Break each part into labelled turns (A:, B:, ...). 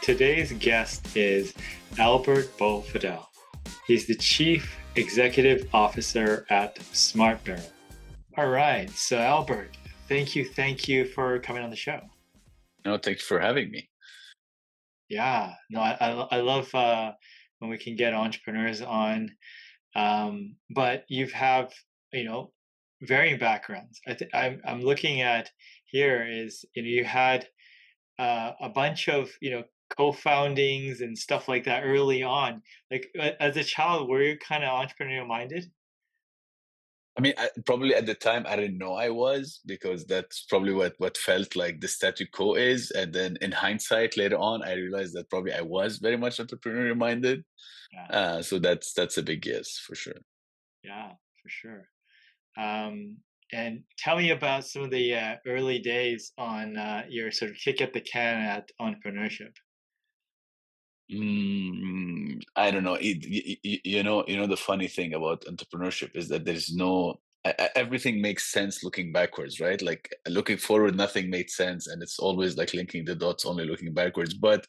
A: today's guest is Albert Bou Fadel. He's the Chief Executive Officer at SmartBarrel. All right, so Albert, thank you for coming on the show.
B: No, thank you for having me.
A: Yeah, no, I love when we can get entrepreneurs on, but you've have you know varying backgrounds. I'm looking at here is you had a bunch of co-foundings and stuff like that early on. Like as a child, were you kind of entrepreneurial minded?
B: I mean, probably at the time I didn't know I was, because that's probably what felt like the statu quo is. And then in hindsight, later on, I realized that probably I was very much entrepreneurial minded.
A: Yeah,
B: So that's a big yes for sure.
A: yeah, for sure. And tell me about some of the early days on your sort of kick at the can at entrepreneurship.
B: I don't know. You know, the funny thing about entrepreneurship is that there's no everything makes sense looking backwards, right? Like looking forward, nothing made sense, and it's always like linking the dots, only looking backwards. But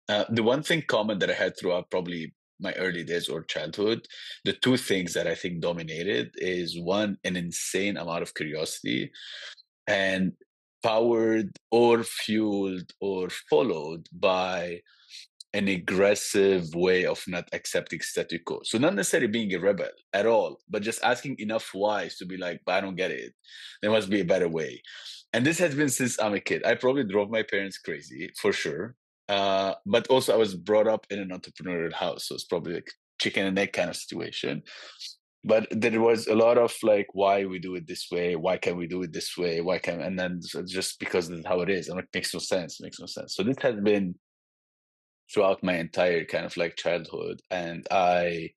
B: the one thing common that I had throughout probably my early days or childhood, the two things that I think dominated is one, an insane amount of curiosity, and powered or fueled or followed by an aggressive way of not accepting statu quo. So not necessarily being a rebel at all, but just asking enough whys to be like, but I don't get it. There must be a better way. And this has been since I'm a kid. I probably drove my parents crazy for sure. But also I was brought up in an entrepreneurial house. So it's probably like chicken and egg kind of situation. But there was a lot of like, why we do it this way? Why can't we do it this way? Why can't, and then just because this is how it is. And it makes no sense, makes no sense. So this has been throughout my entire kind of like childhood. And I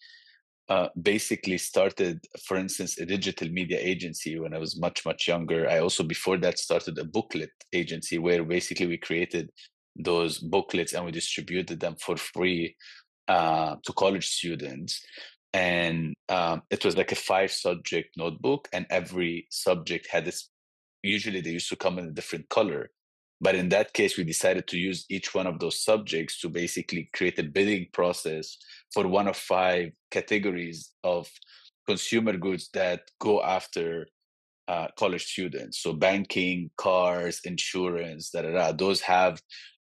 B: basically started, for instance, a digital media agency when I was much younger. I also before that started a booklet agency where basically we created those booklets and we distributed them for free to college students. And it was like a 5 subject notebook, and every subject had this. Usually they used to come in a different color, but in that case, we decided to use each one of those subjects to basically create a bidding process for one of 5 categories of consumer goods that go after college students. So banking, cars, insurance, da da da. Those have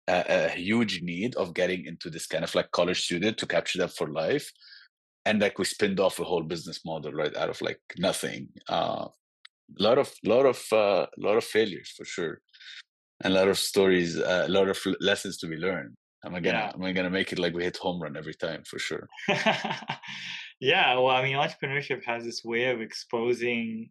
B: a huge need of getting into this kind of like college student to capture them for life. And like we spinned off a whole business model right out of like nothing. Lot of failures for sure, and a lot of stories, a lot of lessons to be learned.
A: Yeah.
B: Am I gonna make it like we hit home run every time for sure?
A: Yeah, well, I mean, entrepreneurship has this way of exposing,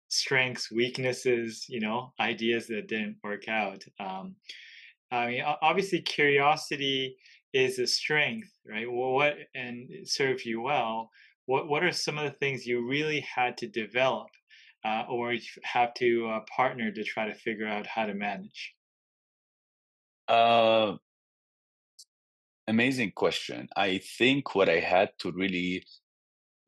A: strengths, weaknesses, ideas that didn't work out. I mean, obviously, curiosity is a strength, right? Well, what and it served you well. What are some of the things you really had to develop, or you have to partner to try to figure out how to manage?
B: Uh, Amazing question. I think what I had to really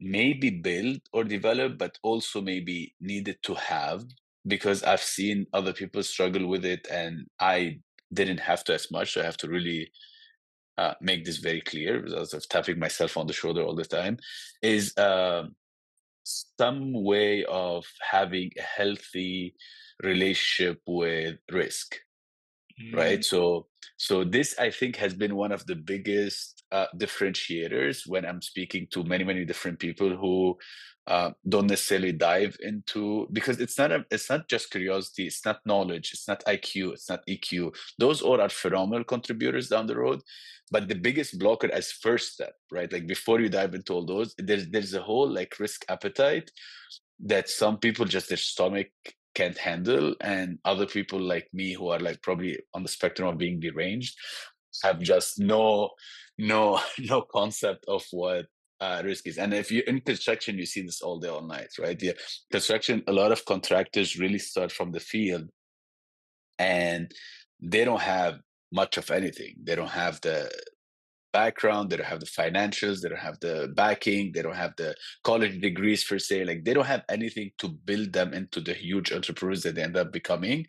B: maybe build or develop, but also maybe needed to have, because I've seen other people struggle with it, and I didn't have to as much. So I have to really make this very clear, because of tapping myself on the shoulder all the time, is some way of having a healthy relationship with risk,
A: Mm,
B: right? So this I think has been one of the biggest differentiators when I'm speaking to many different people who don't necessarily dive into, because it's not just curiosity, it's not knowledge, it's not IQ, it's not EQ. Those all are phenomenal contributors down the road, but the biggest blocker as first step, right? Like before you dive into all those, there's a whole like risk appetite that some people just their stomach can't handle, and other people like me who are like probably on the spectrum of being deranged have just no no concept of what risk is. And if you're in construction, you see this all day all night, right? Yeah, construction, a lot of contractors really start from the field, and they don't have much of anything. They don't have background, they don't have the financials, they don't have the backing, they don't have the college degrees per se. Like they don't have anything to build them into the huge entrepreneurs that they end up becoming.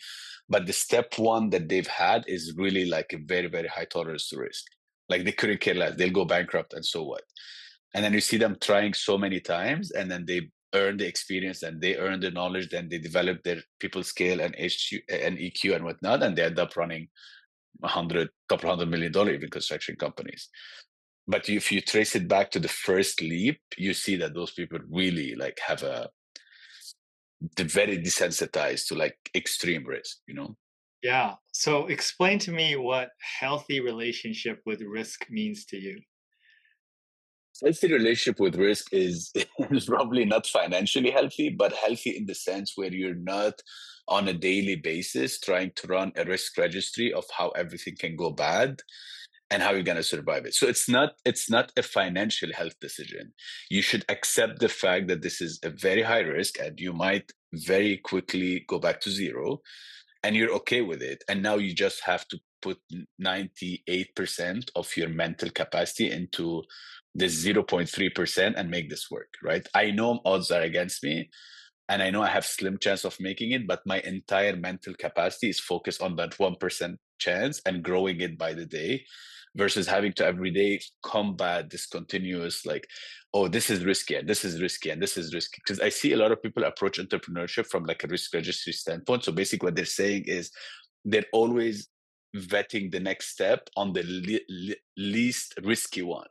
B: But the step one that they've had is really like a very, very high tolerance to risk. Like they couldn't care less. They'll go bankrupt and so what? And then you see them trying so many times and then they earn the experience and they earn the knowledge, then they develop their people scale and HQ and EQ and whatnot, and they end up running couple $100 million even construction companies. But if you trace it back to the first leap, you see that those people really like have they're very desensitized to like extreme risk, you know?
A: Yeah. So explain to me what healthy relationship with risk means to you.
B: Healthy relationship with risk is, is probably not financially healthy, but healthy in the sense where you're not on a daily basis trying to run a risk registry of how everything can go bad and how you're going to survive it. So it's not a financial health decision. You should accept the fact that this is a very high risk and you might very quickly go back to zero, and you're okay with it. And now you just have to put 98% of your mental capacity into this 0.3% and make this work, right? I know odds are against me and I know I have slim chance of making it, but my entire mental capacity is focused on that 1% chance and growing it by the day versus having to every day combat this continuous like, oh, this is risky and this is risky and this is risky. Because I see a lot of people approach entrepreneurship from like a risk registry standpoint. So basically what they're saying is they're always vetting the next step on the least risky one.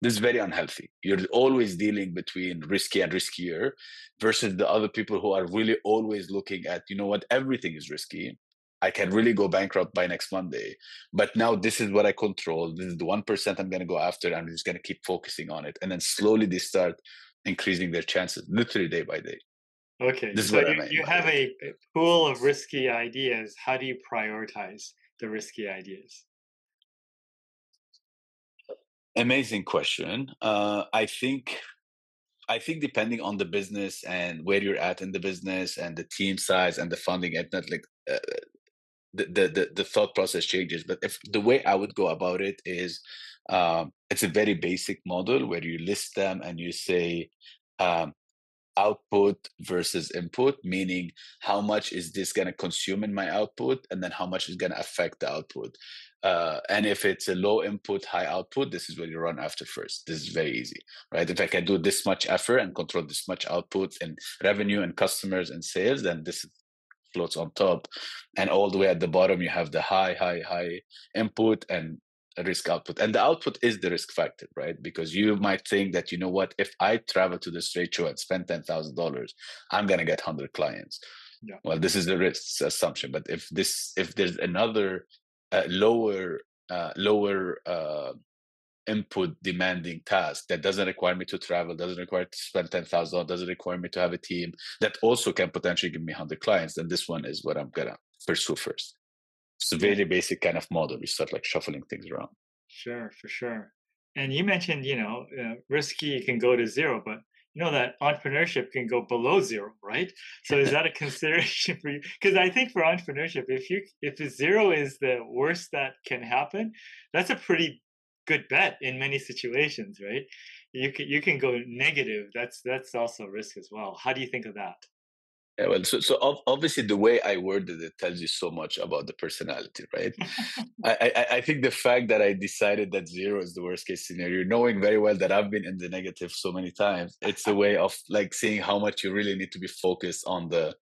B: This is very unhealthy. You're always dealing between risky and riskier versus the other people who are really always looking at, you know what, everything is risky. I can really go bankrupt by next Monday. But now this is what I control. This is the 1% I'm going to go after. I'm just going to keep focusing on it. And then slowly they start increasing their chances, literally day by day.
A: Okay.
B: This is
A: So
B: what I
A: you,
B: mean
A: you
B: by
A: have
B: it.
A: a pool of risky ideas. How do you prioritize the risky ideas?
B: Amazing question. I think depending on the business and where you're at in the business and the team size and the funding and that like the thought process changes. But if the way I would go about it is it's a very basic model where you list them and you say um, output versus input, meaning how much is this going to consume in my output and then how much is going to affect the output. And if it's a low input, high output, this is what you run after first. This is very easy, right? If I can do this much effort and control this much output and revenue and customers and sales, then this floats on top. And all the way at the bottom, you have the high input and risk output. And the output is the risk factor, right? Because you might think that, you know what, if I travel to this trade show and spend $10,000, I'm going to get 100 clients.
A: Yeah.
B: Well, this is the risk assumption. But if there's another lower input demanding task that doesn't require me to travel, doesn't require to spend $10,000, doesn't require me to have a team that also can potentially give me 100 clients, then this one is what I'm gonna pursue first. It's a
A: Yeah.
B: very basic kind of model. We start like shuffling things around.
A: Sure, for sure. And you mentioned, risky can go to zero, but you know that entrepreneurship can go below zero, right? So is that a consideration for you? Because I think for entrepreneurship, if a zero is the worst that can happen, that's a pretty good bet in many situations, right? You can go negative. That's also a risk as well. How do you think of that?
B: Yeah, well, obviously the way I worded it tells you so much about the personality, right? I think the fact that I decided that zero is the worst case scenario, knowing very well that I've been in the negative so many times, it's a way of like seeing how much you really need to be focused on the.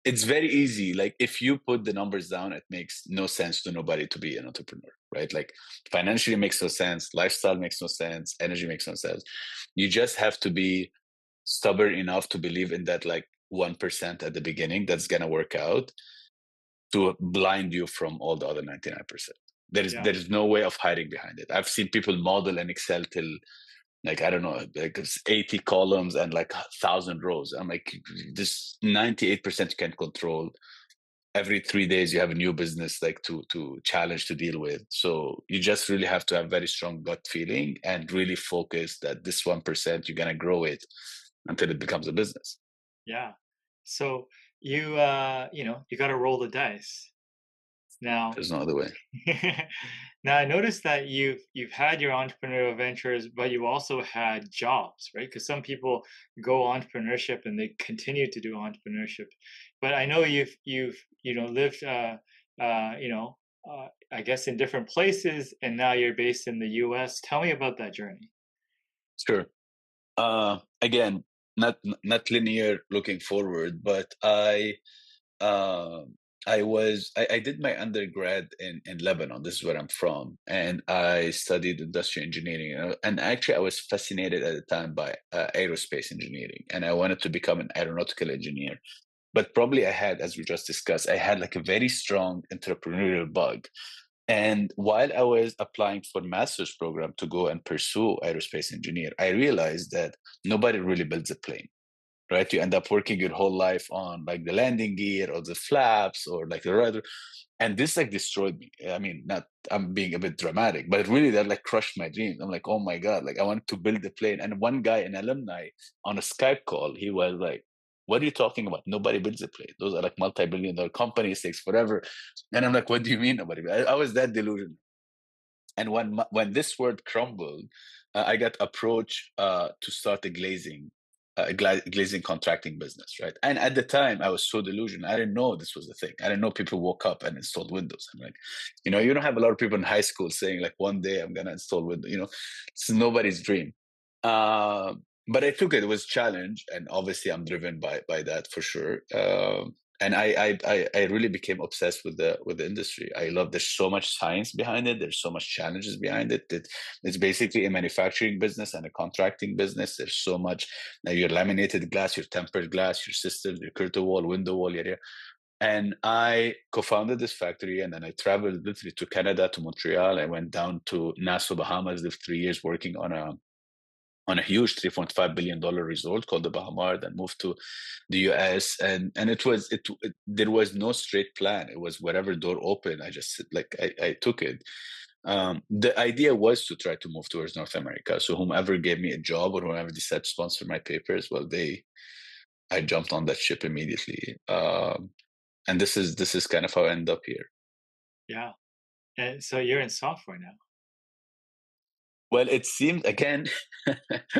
B: It's very easy. Like if you put the numbers down, it makes no sense to nobody to be an entrepreneur, right? Like financially makes no sense, lifestyle makes no sense, energy makes no sense. You just have to be stubborn enough to believe in that like 1% at the beginning that's gonna work out to blind you from all the other 99%. There is
A: Yeah.
B: there is no way of hiding behind it. I've seen people model in Excel till like I don't know, like it's 80 columns and like 1,000 rows. I'm like, this 98% you can control. Every 3 days you have a new business like to challenge to deal with. So you just really have to have very strong gut feeling and really focus that this 1% you're gonna grow it until it becomes a business.
A: Yeah. So you got to roll the dice. Now,
B: There's no other way.
A: now I noticed that you've had your entrepreneurial ventures, but you also had jobs, right? Because some people go entrepreneurship and they continue to do entrepreneurship. But I know you've lived I guess in different places, and now you're based in the U.S. Tell me about that journey.
B: Sure. Again, not linear looking forward, but um, I did my undergrad in Lebanon. This is where I'm from, and I studied industrial engineering. And actually, I was fascinated at the time by aerospace engineering, and I wanted to become an aeronautical engineer. But probably I had, as we just discussed, I had like a very strong entrepreneurial bug. And while I was applying for master's program to go and pursue aerospace engineer, I realized that nobody really builds a plane, right? You end up working your whole life on like the landing gear or the flaps or like the rudder, and this like destroyed me. I mean, not I'm being a bit dramatic, but really that like crushed my dreams. I'm like, oh my god, like I wanted to build a plane. And one guy, an alumni, on a Skype call, he was like, "What are you talking about? Nobody builds a plane. Those are like multi-billion-dollar companies, takes forever." And I'm like, "What do you mean nobody?" I was that delusional. And when this word crumbled, I got approached to start glazing contracting business, right? And at the time, I was so delusional. I didn't know this was the thing. I didn't know people woke up and installed Windows. I'm like, you don't have a lot of people in high school saying like, one day I'm gonna install Windows. It's nobody's dream. Uh, but I took it. It was a challenge, and obviously, I'm driven by that for sure. And I really became obsessed with the industry. I love there's so much science behind it. There's so much challenges behind it. It's basically a manufacturing business and a contracting business. There's so much your laminated glass, your tempered glass, your systems, your curtain wall, window wall, yeah. And I co-founded this factory, and then I traveled literally to Canada, to Montreal. I went down to Nassau, Bahamas, lived 3 years working on a huge $3.5 billion resort called the Bahamar, then moved to the US, and there was no straight plan. It was whatever door opened. I took it. The idea was to try to move towards North America. So whomever gave me a job or whoever decided to sponsor my papers, well, I jumped on that ship immediately. And this is kind of how I end up here.
A: Yeah, and so you're in software now.
B: Well, it seemed again,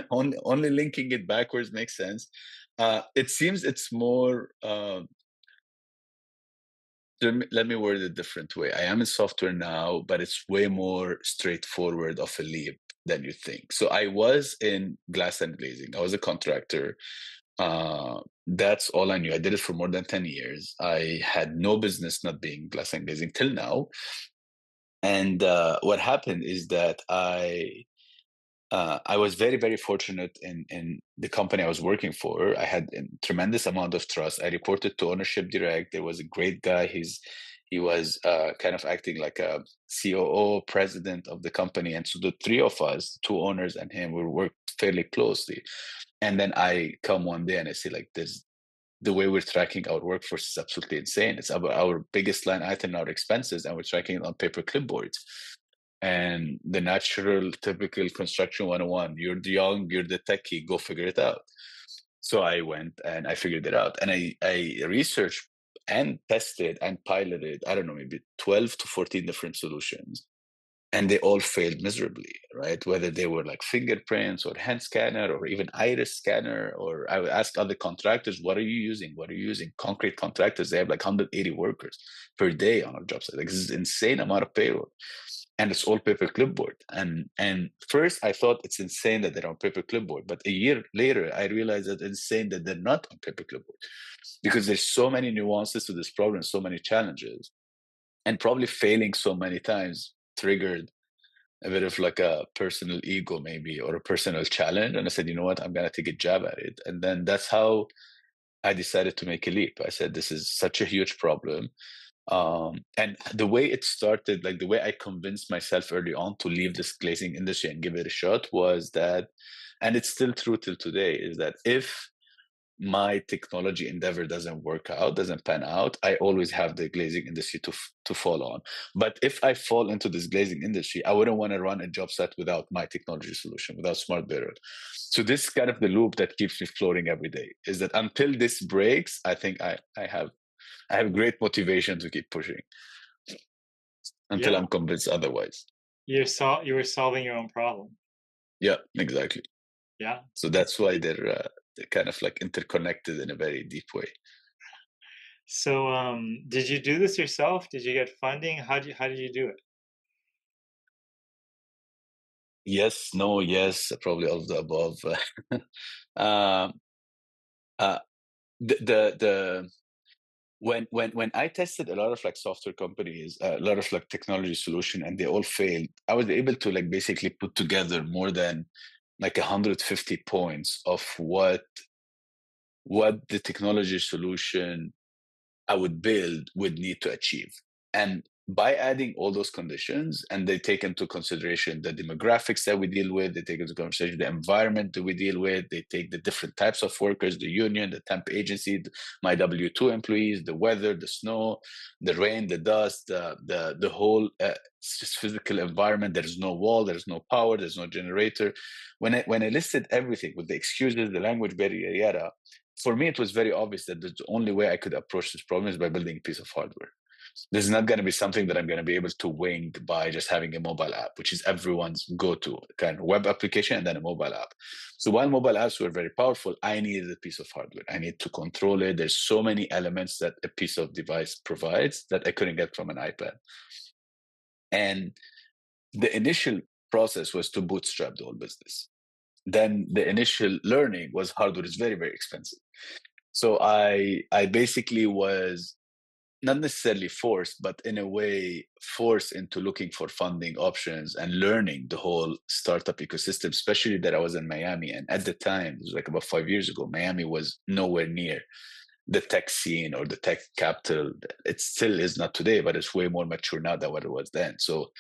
B: only linking it backwards makes sense. It seems it's more. Let me word it a different way. I am in software now, but it's way more straightforward of a leap than you think. So I was in glass and glazing. I was a contractor. That's all I knew. I did it for more than 10 years. I had no business not being glass and glazing till now. And what happened is that I was very, very fortunate in the company I was working for. I had a tremendous amount of trust. I reported to ownership direct. There was a great guy. He was kind of acting like a COO, president of the company, and so the three of us, two owners and him, we worked fairly closely. And then I come one day and I say, like, there's the way we're tracking our workforce is absolutely insane. It's about our biggest line item, our expenses, and we're tracking it on paper clipboards. And the natural, typical construction 101, you're the young, you're the techie, go figure it out. So I went and I figured it out. And I researched and tested and piloted, I don't know, maybe 12 to 14 different solutions. And they all failed miserably, right? Whether they were like fingerprints or hand scanner or even iris scanner, or I would ask other contractors, what are you using? What are you using? Concrete contractors, they have like 180 workers per day on a job site. Like this is insane amount of payroll. And it's all paper clipboard. And first I thought it's insane that they're on paper clipboard. But a year later, I realized that it's insane that they're not on paper clipboard because there's so many nuances to this problem, so many challenges, and probably failing so many times triggered a bit of like a personal ego maybe or a personal challenge. And I said, you know what, I'm going to take a jab at it. And then that's how I decided to make a leap. I said, this is such a huge problem. And the way it started, like the way I convinced myself early on to leave this glazing industry and give it a shot was that, and it's still true till today, is that if my technology endeavor doesn't work out, doesn't pan out, I always have the glazing industry to fall on. But if I fall into this glazing industry, I wouldn't want to run a job site without my technology solution, without SmartBarrel. So this is kind of the loop that keeps me floating every day. Is that until this breaks, I think I have great motivation to keep pushing. until
A: Yeah.
B: I'm convinced otherwise.
A: You were solving your own problem.
B: Yeah, exactly.
A: Yeah.
B: So
A: That's
B: that's why
A: great.
B: they're kind of like interconnected in a very deep way.
A: So, did you do this yourself? Did you get funding? How did you do it?
B: Yes, no, yes, probably all of the above. um, uh, the when I tested a lot of like software companies, a lot of like technology solution, and they all failed. I was able to like basically put together more than like 150 points of what the technology solution I would build would need to achieve. And by adding all those conditions, and they take into consideration the demographics that we deal with, they take into consideration the environment that we deal with, they take the different types of workers, the union, the temp agency, my W-2 employees, the weather, the snow, the rain, the dust, the whole just physical environment. There's no wall, there's no power, there's no generator. When I listed everything with the excuses, the language barrier, yada, for me, it was very obvious that the only way I could approach this problem is by building a piece of hardware. This is not going to be something that I'm going to be able to wing by just having a mobile app, which is everyone's go-to kind of web application and then a mobile app. So while mobile apps were very powerful, I needed a piece of hardware. I need to control it. There's so many elements that a piece of device provides that I couldn't get from an iPad. And the initial process was to bootstrap the whole business. Then the initial learning was hardware is very, very expensive. So I basically was not necessarily forced, but in a way forced into looking for funding options and learning the whole startup ecosystem, especially that I was in Miami. And at the time, it was like about 5 years ago, Miami was nowhere near the tech scene or the tech capital. It still is not today, but it's way more mature now than what it was then. So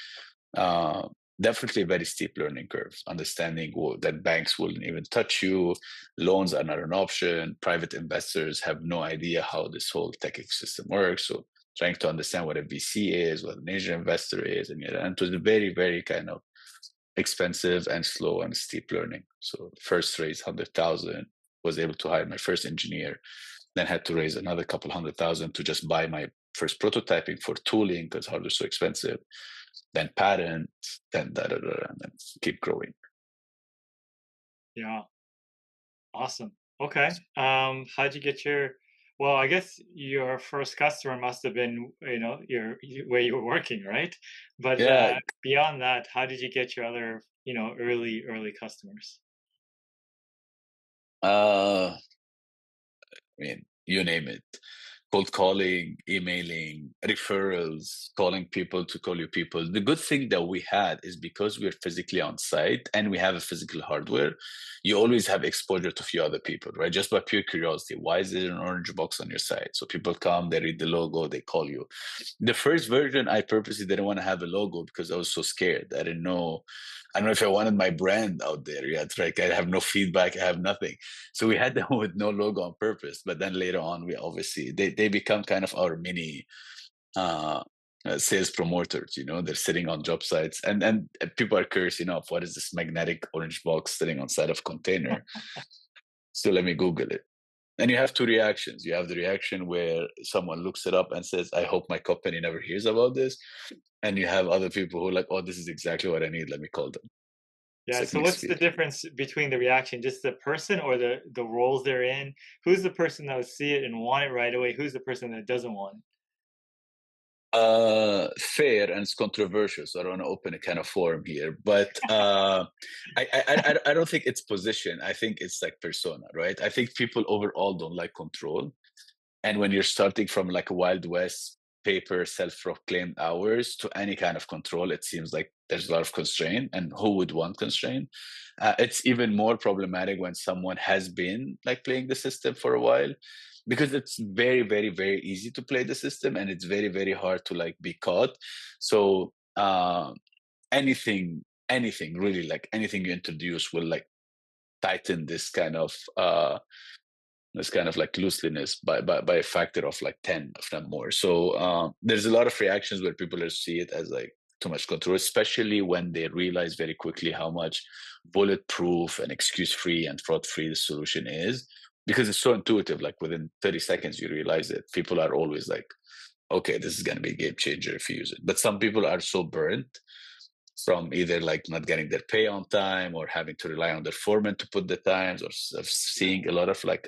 B: uh, definitely a very steep learning curve, understanding that banks wouldn't even touch you, loans are not an option, private investors have no idea how this whole tech ecosystem works. So trying to understand what a VC is, what an angel investor is, and it was a very, very kind of expensive and slow and steep learning. So first raise 100,000, was able to hire my first engineer, then had to raise another couple 100,000 to just buy my first prototyping for tooling because hardware is so expensive, then patent, then da da da, and then keep growing.
A: Yeah. Awesome. Okay. How'd you get your well, I guess your first customer must have been, where you were working, right? But
B: Yeah,
A: beyond that, how did you get your other, early customers?
B: I mean, you name it. Cold calling, emailing, referrals, calling people to call you people. The good thing that we had is because we're physically on site and we have a physical hardware, you always have exposure to a few other people, right? Just by pure curiosity. Why is there an orange box on your site? So people come, they read the logo, they call you. The first version, I purposely didn't want to have a logo because I was so scared. I didn't know. I don't know if I wanted my brand out there yet. Like I have no feedback, I have nothing. So we had them with no logo on purpose. But then later on, we obviously they become kind of our mini uh, sales promoters. They're sitting on job sites, and people are curious. What is this magnetic orange box sitting on side of container? So let me Google it. And you have two reactions. You have the reaction where someone looks it up and says, I hope my company never hears about this. And you have other people who are like, oh, this is exactly what I need. Let me call them. It's
A: Yeah.
B: like
A: So
B: mixed
A: what's the
B: feeling.
A: difference between the reaction, just the person or the roles they're in? Who's the person that will see it and want it right away? Who's the person that doesn't want it?
B: Fair, and it's controversial, so I don't want to open a kind of forum here. But I don't think it's position. I think it's like persona, right? I think people overall don't like control. And when you're starting from like a Wild West paper self-proclaimed hours to any kind of control, it seems like there's a lot of constraint. And who would want constraint? It's even more problematic when someone has been like playing the system for a while, because it's very, very, very easy to play the system, and it's very, very hard to like be caught. So anything really, like anything you introduce will like tighten this kind of like looseliness by a factor of like 10, if not more. So there's a lot of reactions where people just see it as like too much control, especially when they realize very quickly how much bulletproof and excuse free and fraud free the solution is, because it's so intuitive. Like within 30 seconds you realize it. People are always like okay, this is going to be a game changer if you use it. But some people are so burnt from either like not getting their pay on time or having to rely on their foreman to put the times, or of seeing a lot of like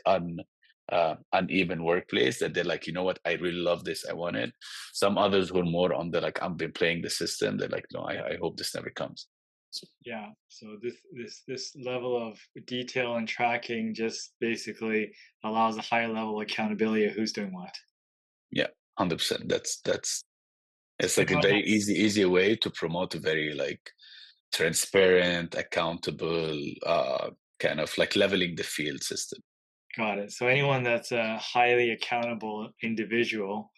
B: uneven workplace, that they're like, you know what, I really love this, I want it. Some others who are more on the like, I've been playing the system, they're like, no, I hope this never comes. So,
A: Yeah. So this level of detail and tracking just basically allows a higher level accountability of who's doing what.
B: yeah, 100%. That's it's
A: So
B: like a very easy way to promote a very like transparent, accountable, kind of like leveling the field system.
A: got it. So anyone that's a highly accountable individual,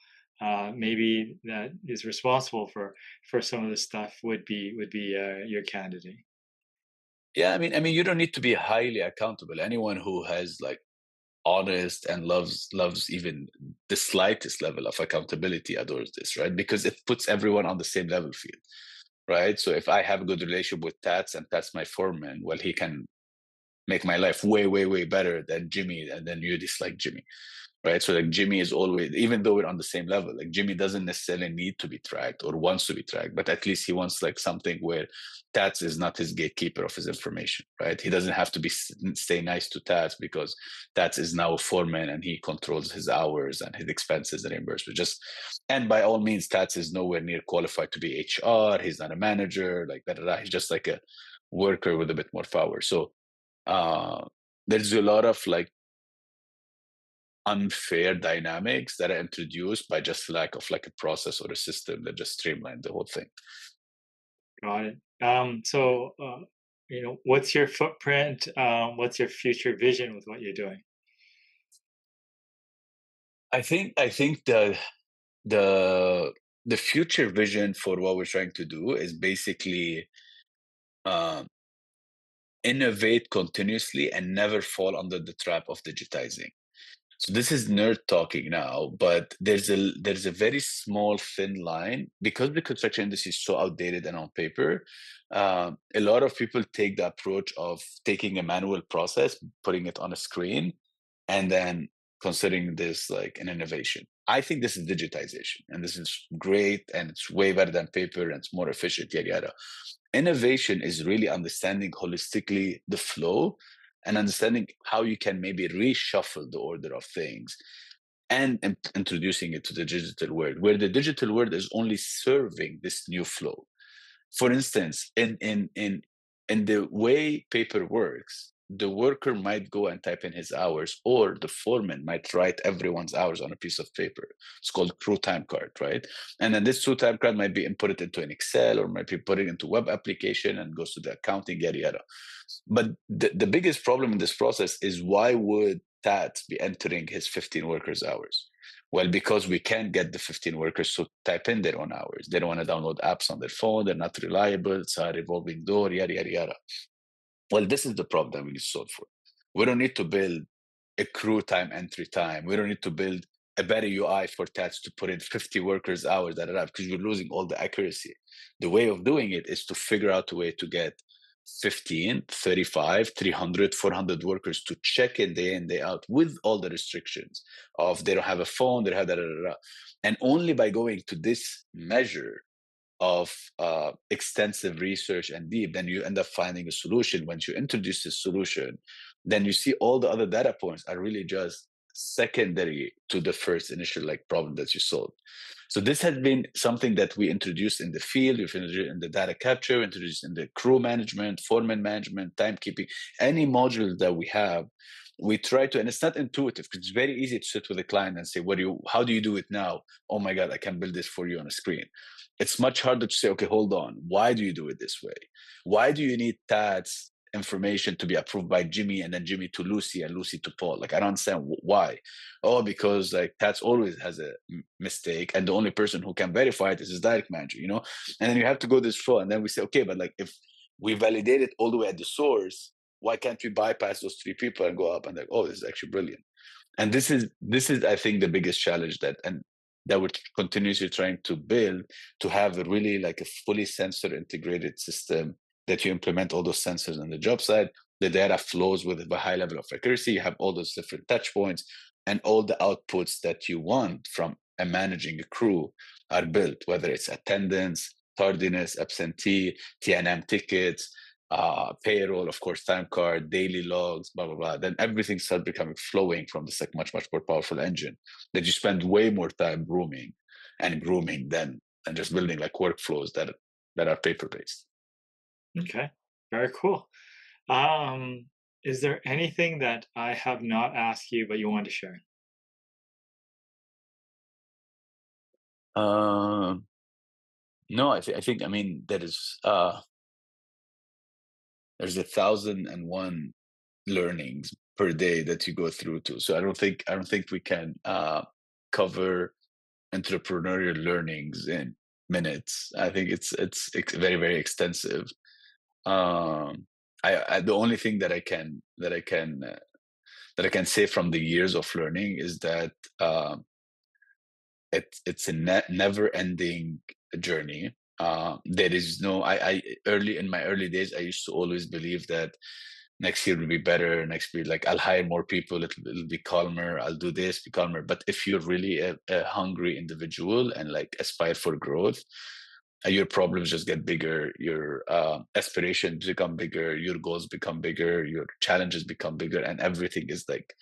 A: maybe that is responsible for some of the stuff would be your candidate.
B: Yeah, I mean, you don't need to be highly accountable. Anyone who has like honest and loves even the slightest level of accountability adores this, right? Because it puts everyone on the same level field, right? So if I have a good relationship with Tats and Tats my foreman, well, he can make my life way better than Jimmy, and then you dislike Jimmy, right? So like Jimmy is always, even though we're on the same level, like Jimmy doesn't necessarily need to be tracked or wants to be tracked, but at least he wants like something where Tats is not his gatekeeper of his information, right? He doesn't have to be stay nice to Tats because Tats is now a foreman and he controls his hours and his expenses and reimbursement. Just, and by all means, Tats is nowhere near qualified to be HR. He's not a manager, like that. He's just like a worker with a bit more power. So uh, there's a lot of like unfair dynamics that are introduced by just lack of like a process or a system that just streamlined the whole thing.
A: Got it. What's your footprint? What's your future vision with what you're doing?
B: I think the the future vision for what we're trying to do is basically uh, innovate continuously and never fall under the trap of digitizing. So this is nerd talking now, but there's a very small thin line because the construction industry is so outdated and on paper. A lot of people take the approach of taking a manual process, putting it on a screen, and then considering this like an innovation. I think this is digitization, and this is great, and it's way better than paper, and it's more efficient. Yada yada. Innovation is really understanding holistically the flow and understanding how you can maybe reshuffle the order of things and introducing it to the digital world, where the digital world is only serving this new flow. For instance, in the way paper works, the worker might go and type in his hours, or the foreman might write everyone's hours on a piece of paper. It's called crew time card, right? And then this crew time card might be inputted into an Excel, or might be put it into web application and goes to the accounting, yada yada. But the biggest problem in this process is, why would Tat be entering his 15 workers hours? Well, because we can't get the 15 workers to type in their own hours. They don't want to download apps on their phone. They're not reliable. It's a revolving door, yada, yada, yada. Well, this is the problem that we need to solve for. We don't need to build a crew time entry time. We don't need to build a better UI for Tats to put in 50 workers hours that are, because you're losing all the accuracy. The way of doing it is to figure out a way to get 15, 35, 300, 400 workers to check in, day out, with all the restrictions of they don't have a phone, they have that. And only by going to this measure of extensive research and deep, then you end up finding a solution. Once you introduce this solution, then you see all the other data points are really just secondary to the first initial like problem that you solved. So this has been something that we introduced in the field, we've introduced in the data capture, introduced in the crew management, foreman management, timekeeping, any modules that we have. We try to, and it's not intuitive because it's very easy to sit with a client and say, how do you do it now? Oh my God, I can build this for you on a screen. It's much harder to say, okay, hold on. Why do you do it this way? Why do you need Tad's information to be approved by Jimmy, and then Jimmy to Lucy, and Lucy to Paul? Like, I don't understand why. Oh, because like Tad's always has a mistake, and the only person who can verify it is his direct manager, you know? And then you have to go this far. And then we say, okay, but like if we validate it all the way at the source, why can't we bypass those three people and go up and like, oh, this is actually brilliant? And this is I think the biggest challenge that we're continuously trying to build, to have a really like a fully sensor integrated system that you implement all those sensors on the job site. The data flows with a high level of accuracy. You have all those different touch points and all the outputs that you want from and managing a crew are built, whether it's attendance, tardiness, absentee, TNM tickets, payroll, of course, time card, daily logs, blah, blah, blah. Then everything starts becoming flowing from this like much more powerful engine that you spend way more time grooming and grooming than just building like workflows that are paper based.
A: Okay. Very cool. Um, is there anything that I have not asked you but you want to share?
B: Um, no, I think I mean there's 1,001 learnings per day that you go through to. So I don't think we can cover entrepreneurial learnings in minutes. I think it's very very extensive. Um, the only thing that I can say from the years of learning is that it's a never ending journey. There is no I early in my early days I used to always believe that next year will be better. Next year, like I'll hire more people. It'll be calmer. I'll do this, be calmer. But if you're really a hungry individual and like aspire for growth, your problems just get bigger. Your aspirations become bigger. Your goals become bigger. Your challenges become bigger, and everything is like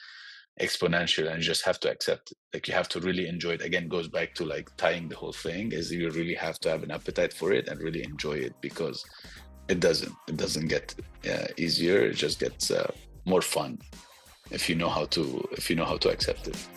B: exponential. And you just have to accept it. Like you have to really enjoy it. Again, goes back to like tying the whole thing. Is you really have to have an appetite for it and really enjoy it because it doesn't get easier. It just gets more fun if you know how to accept it.